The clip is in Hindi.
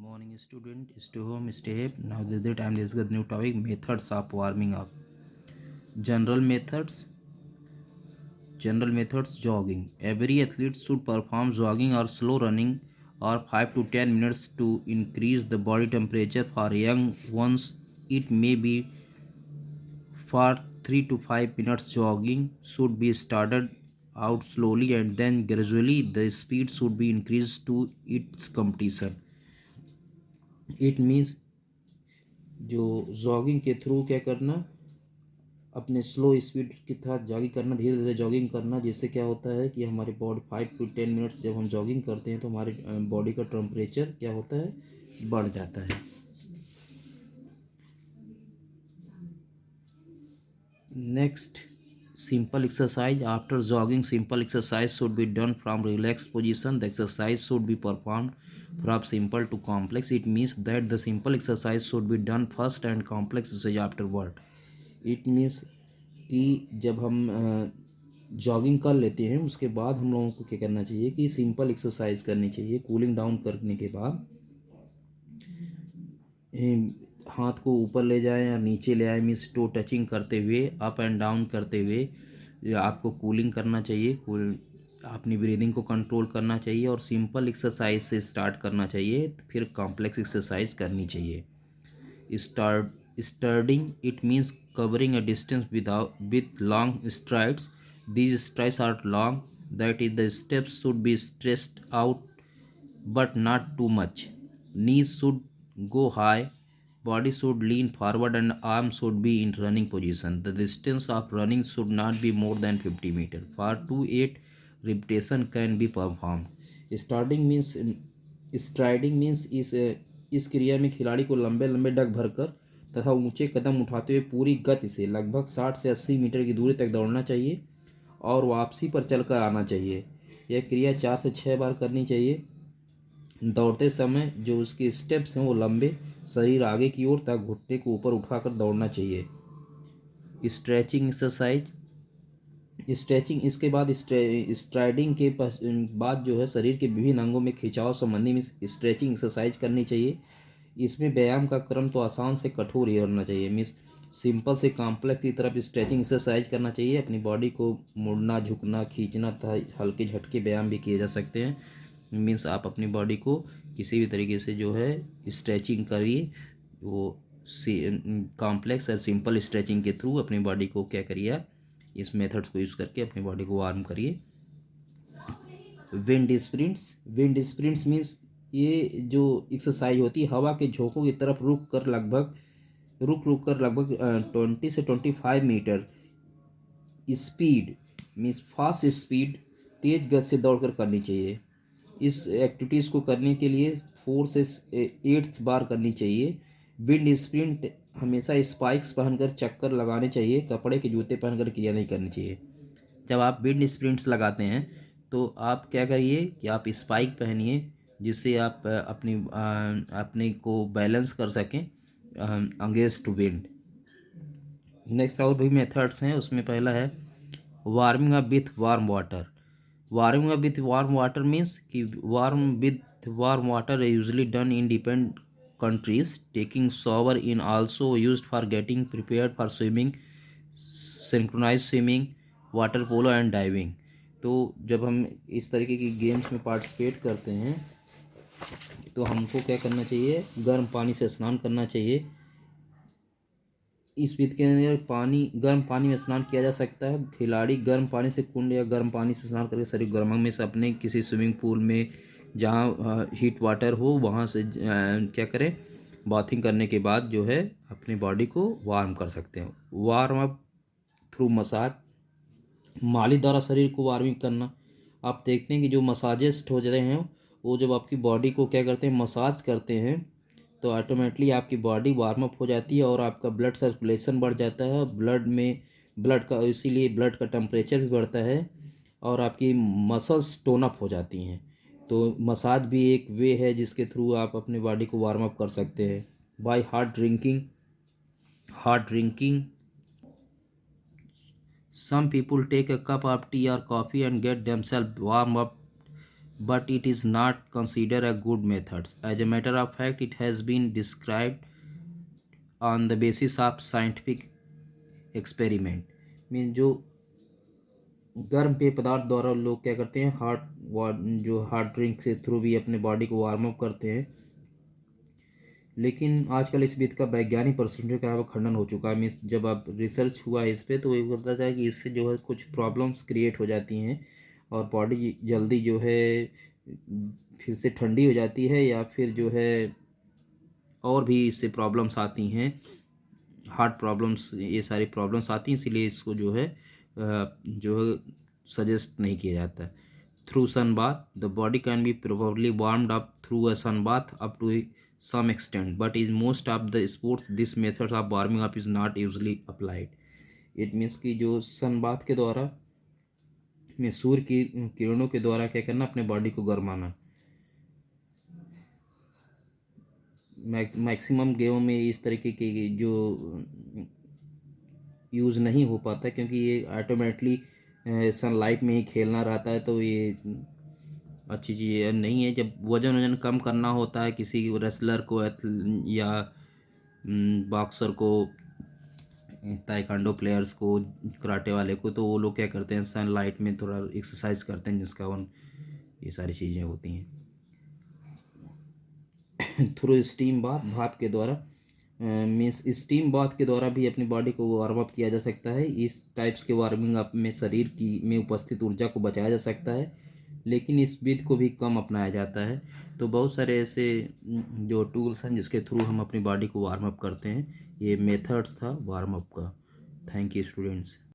Morning student, stay home, stay happy. Now this is the time to discuss new topic methods of warming up. General methods. General methods jogging. Every athlete should perform jogging or slow running or 5 to 10 minutes to increase the body temperature. For young ones, it may be for 3 to 5 minutes. Jogging should be started out slowly and then gradually the speed should be increased to its completion. It means जो जॉगिंग के थ्रू क्या करना, अपने स्लो स्पीड के साथ जॉगिंग करना, धीरे धीरे जॉगिंग करना, जिससे क्या होता है कि हमारे बॉडी 5 to 10 मिनट्स जब हम जॉगिंग करते हैं तो हमारे बॉडी का टेम्परेचर क्या होता है, बढ़ जाता है. Next, simple exercise. After jogging, simple exercise should be done from relaxed position. The exercise should be performed from simple to complex. It means that the simple exercise should be done first and complex exercise afterward. It means कि जब हम जॉगिंग कर लेते हैं उसके बाद हम लोगों को क्या करना चाहिए कि सिंपल एक्सरसाइज करनी चाहिए. कूलिंग डाउन करने के बाद हाथ को ऊपर ले जाएं या नीचे ले आए, मीन्स टो टचिंग करते हुए, अप एंड डाउन करते हुए आपको कूलिंग करना चाहिए. अपनी ब्रीदिंग को कंट्रोल करना चाहिए और सिंपल एक्सरसाइज से स्टार्ट करना चाहिए, फिर कॉम्प्लेक्स एक्सरसाइज करनी चाहिए. Starting it means covering a distance with long strides. These strides are long, that is the steps should be stressed out but not too much. Knees should go high, body should lean forward and arms should be in running position. The distance of running should not be more than 50 meters. For 2-8 repetition can be performed. Starting means striding means इस क्रिया में खिलाड़ी को लंबे लंबे डग भरकर तथा ऊंचे कदम उठाते हुए पूरी गति से लगभग 60 से 80 मीटर की दूरी तक दौड़ना चाहिए और वापसी पर चलकर आना चाहिए. यह क्रिया 4 से 6 बार करनी चाहिए. दौड़ते समय जो उसके स्टेप्स हैं वो लंबे, शरीर आगे की ओर तक घुटने को ऊपर उठाकर दौड़ना चाहिए. Stretching exercise. स्ट्रेचिंग इसके बाद स्ट्राइडिंग के बाद जो है शरीर के विभिन्न अंगों में खिंचाव संबंधी में स्ट्रेचिंग एक्सरसाइज करनी चाहिए. इसमें व्यायाम का क्रम तो आसान से कठोर ही होना चाहिए. मीन्स सिंपल से कॉम्प्लेक्स की तरफ स्ट्रेचिंग एक्सरसाइज करना चाहिए. अपनी बॉडी को मुड़ना, झुकना, खींचना तथा हल्के झटके व्यायाम भी किए जा सकते हैं. मीन्स आप अपनी बॉडी को किसी भी तरीके से जो है स्ट्रेचिंग करिए, वो कॉम्प्लेक्स और सिंपल स्ट्रेचिंग के थ्रू अपनी बॉडी को क्या करिए, इस मेथड्स को यूज़ करके अपनी बॉडी को वार्म करिए. Wind sprints. Wind sprints means ये जो एक्सरसाइज होती है हवा के झोंकों की तरफ रुक कर लगभग 20 से 25 metre speed, means fast speed, तेज गति से दौड़कर करनी चाहिए. इस एक्टिविटीज़ को करने के लिए 4 से 8 बार करनी चाहिए. विंड स्प्रिंट हमेशा स्पाइक्स पहनकर चक्कर लगाने चाहिए. कपड़े के जूते पहनकर क्रिया नहीं करनी चाहिए. जब आप विंड स्प्रिंट्स लगाते हैं तो आप क्या करिए कि आप स्पाइक पहनिए, जिससे आप अपने को बैलेंस कर सकें अगेंस्ट विंड. नेक्स्ट और भी मेथड्स हैं. उसमें पहला है warming up with warm water. Warming up with warm water means कि warm water is usually done in different countries. Taking shower in also used for getting prepared for swimming, synchronized swimming, water polo and diving. तो जब हम इस तरीके की गेम्स में पार्टिसिपेट करते हैं तो हमको क्या करना चाहिए, गर्म पानी से स्नान करना चाहिए. इस विधि के अंदर गर्म पानी में स्नान किया जा सकता है. खिलाड़ी गर्म पानी से कुंड या गर्म पानी से स्नान करके शरीर गर्म में से अपने किसी स्विमिंग पूल में जहाँ हीट वाटर हो वहाँ से क्या करें, बाथिंग करने के बाद जो है अपनी बॉडी को वार्म कर सकते हैं. Warm up through massage. मालिश द्वारा शरीर को वार्मिंग करना. आप देखते हैं कि जो मसाजिस्ट हो रहे हैं वो जब आपकी बॉडी को क्या करते हैं, मसाज करते हैं, तो ऑटोमेटिकली आपकी बॉडी वार्म अप हो जाती है और आपका ब्लड सर्कुलेशन बढ़ जाता है. इसीलिए ब्लड का टेम्परेचर भी बढ़ता है और आपकी मसल्स टोन अप हो जाती हैं. तो मसाज भी एक वे है जिसके थ्रू आप अपनी बॉडी को वार्म अप कर सकते हैं. By hard drinking. Some people take a cup of tea or coffee and get themselves warm up but it is not considered a good method. As a matter of fact, it has been described on the basis of scientific experiment. Mean जो गर्म पेय पदार्थ द्वारा लोग क्या करते हैं, जो हार्ड ड्रिंक से थ्रू भी अपने बॉडी को वार्म अप करते हैं, लेकिन आजकल इस विधि का वैज्ञानिक परिस्थितियों के अलावा खंडन हो चुका है। मीन्स जब आप रिसर्च हुआ इस पे तो ये पता चला कि इससे जो है कुछ प्रॉब्लम्स क्रिएट हो जाती हैं और बॉडी जल्दी जो है फिर से ठंडी हो जाती है, या फिर जो है और भी इससे प्रॉब्लम्स आती हैं, हार्ट प्रॉब्लम्स, ये सारी प्रॉब्लम्स आती हैं। इसीलिए इसको जो है सजेस्ट नहीं किया जाता है। Through sun bath the body can be probably warmed up through a sun bath up to some extent, but in most of the sports this method of warming up is not usually applied. It means कि जो सन बाथ के द्वारा में सूर्य की किरणों के द्वारा क्या करना, अपने बॉडी को गर्माना, मैक्सिमम गेमों में इस तरीके के जो यूज़ नहीं हो पाता, क्योंकि ये ऑटोमेटिकली सनलाइट में ही खेलना रहता है, तो ये अच्छी चीज़ नहीं है। जब वजन कम करना होता है किसी रेसलर को या बॉक्सर को, ताइक्वांडो प्लेयर्स को, कराटे वाले को, तो वो लोग क्या करते हैं, सनलाइट में थोड़ा एक्सरसाइज करते हैं, जिसका उन ये सारी चीज़ें होती हैं। थ्रू स्टीम बाथ, भाप के द्वारा, मीन्स स्टीम बाथ के द्वारा भी अपनी बॉडी को वार्म अप किया जा सकता है। इस टाइप्स के वार्मिंग अप में शरीर की में उपस्थित ऊर्जा को बचाया जा सकता है, लेकिन इस विधि को भी कम अपनाया जाता है। तो बहुत सारे ऐसे जो टूल्स हैं जिसके थ्रू हम अपनी बॉडी को वार्म अप करते हैं। ये मेथड्स था वार्म अप का। Thank you students.